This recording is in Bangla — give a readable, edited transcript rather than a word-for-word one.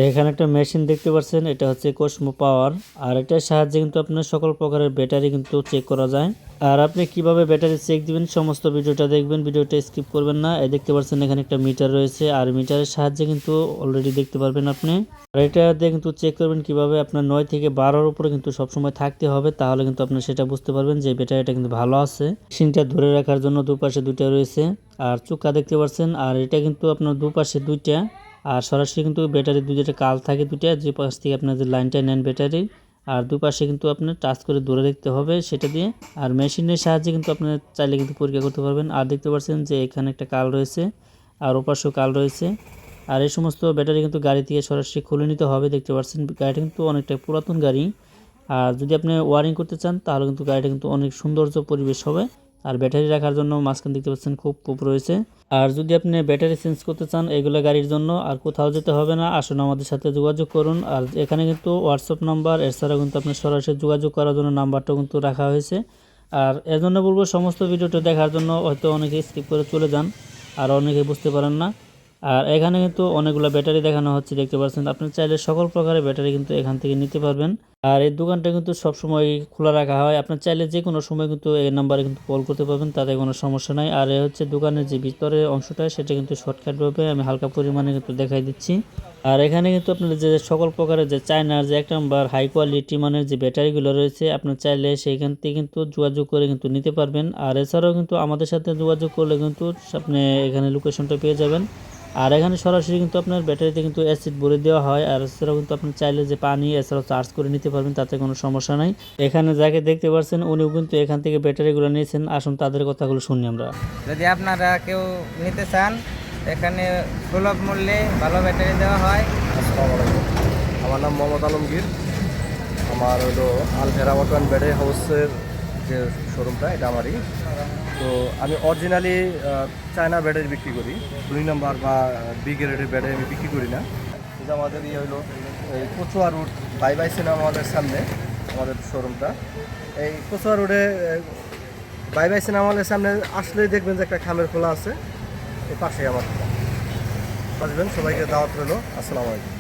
এখানে একটা মেশিন দেখতে পাচ্ছেন, এটা হচ্ছে কসমো পাওয়ার। আর এটার সাহায্যে কিন্তু আপনার সকল প্রকারের ব্যাটারি কিন্তু চেক করা যায়। আর আপনি কিভাবে ব্যাটারি চেক দিবেন সমস্ত ভিডিওটা দেখবেন, ভিডিওটা স্কিপ করবেন না। এই দেখতে পাচ্ছেন এখানে একটা মিটার রয়েছে, আর মিটারের সাহায্যে কিন্তু অলরেডি দেখতে পারবেন আপনি। আর এটা দিয়ে কিন্তু চেক করবেন কিভাবে, আপনার 9 থেকে 12-র উপরে কিন্তু সবসময় থাকতে হবে, তাহলে কিন্তু আপনি সেটা বুঝতে পারবেন যে ব্যাটারিটা কিন্তু ভালো আছে। মেশিনটা ধরে রাখার জন্য দুপাশে দুইটা রয়েছে, আর চুক্কা দেখতে পাচ্ছেন। আর এটা কিন্তু আপনার দুপাশে দুইটা, আর সরাসরি কিন্তু ব্যাটারি দুইটা কাল থাকে দুইটা, যে পাশ থেকে আপনার যে লাইনটা নেন ব্যাটারি, আর দুপাশে কিন্তু আপনার টাচ করে ধরে রাখতে হবে সেটা দিয়ে। আর মেশিনের সাহায্যে কিন্তু আপনার চাইলে কিন্তু পরীক্ষা করতে পারবেন। আর দেখতে পাচ্ছেন যে এখানে একটা কাল রয়েছে, আর ওপাশেও কাল রয়েছে। আর এই সমস্ত ব্যাটারি কিন্তু গাড়ি থেকে সরাসরি খুলে নিতে হবে। দেখতে পাচ্ছেন গাড়িটা কিন্তু অনেকটা পুরাতন গাড়ি। আর যদি আপনি ওয়ারিং করতে চান তাহলে কিন্তু গাড়িটা কিন্তু অনেক সৌন্দর্য পরিবেশ হবে। আর ব্যাটারি রাখার জন্য মাঝখানে দেখতে পাচ্ছেন খুব রয়েছে। আর যদি আপনি ব্যাটারি চেঞ্জ করতে চান এগুলো গাড়ির জন্য, আর কোথাও যেতে হবে না, আসুন আমাদের সাথে যোগাযোগ করুন। আর এখানে কিন্তু হোয়াটসঅ্যাপ নাম্বার, এছাড়াও কিন্তু আপনি সরাসরি যোগাযোগ করার জন্য নাম্বারটাও কিন্তু রাখা হয়েছে। আর এর জন্য বলবো সমস্ত ভিডিওটা দেখার জন্য, হয়তো অনেকে স্কিপ করে চলে যান আর অনেকে বুঝতে পারেন না। আর এখানে কিন্তু অনেকগুলো ব্যাটারি দেখানো হচ্ছে, দেখতে পাচ্ছেন। আপনি চাইলে সকল প্রকারের ব্যাটারি কিন্তু এখান থেকে নিতে পারবেন। আর এই দোকানটা কিন্তু সবসময় খোলা রাখা হয়, আপনার চাইলে যে কোনো সময় কিন্তু এই নাম্বারে কিন্তু কল করতে পারবেন, তাতে কোনো সমস্যা নাই। আর এ হচ্ছে দোকানের যে ভিতরের অংশটা, সেটা কিন্তু শর্টকাটভাবে আমি হালকা পরিমাণে কিন্তু দেখাই দিচ্ছি। আর এখানে কিন্তু আপনার যে সকল প্রকারের যে চায়নার যে 1 নম্বর হাই কোয়ালিটি মানের যে ব্যাটারিগুলো রয়েছে, আপনার চাইলে সেইখান থেকে কিন্তু যোগাযোগ করে কিন্তু নিতে পারবেন। আর এছাড়াও কিন্তু আমাদের সাথে যোগাযোগ করলে কিন্তু আপনি এখানে লোকেশনটা পেয়ে যাবেন। আর এখানে সরাসরি কিন্তু আপনার ব্যাটারিতে কিন্তু অ্যাসিড ভরে দেওয়া হয়। আর এছাড়াও কিন্তু আপনি চাইলে যে পানি এছাড়াও চার্জ করে নিতে পারবেন, তাতে কোনো সমস্যা নাই। এখানে যাকে দেখতে পাচ্ছেন উনিও কিন্তু এখান থেকে ব্যাটারিগুলো নিয়েছেন, আসুন তাদের কথাগুলো শুনি আমরা। যদি আপনারা কেউ নিতে চান, এখানে সুলভ মূল্যে ভালো ব্যাটারি দেওয়া হয়। আসসালামু আলাইকুম, আমার নাম মোহাম্মদ আলমগীর। আমার হলো আলফেরা অটোয়ান ব্যাটারি হাউসের যে শোরুমটা, এটা আমারই। তো আমি অরিজিনালি চায়না ব্যাটারি বিক্রি করি, 2 নম্বর বা বি গ্রেডের ব্যাটারি আমি বিক্রি করি না। এটা আমাদের হলো এই কচুয়া রোড বাই সিনেমা হলের সামনে আমাদের শোরুমটা। এই কচুয়া রোডে বাই সিনেমা হলের সামনে আসলেই দেখবেন যে একটা খামের খোলা আছে, এই পাশেই আমার আসবেন। সবাইকে দাওয়াত রইল। আসসালামু আলাইকুম।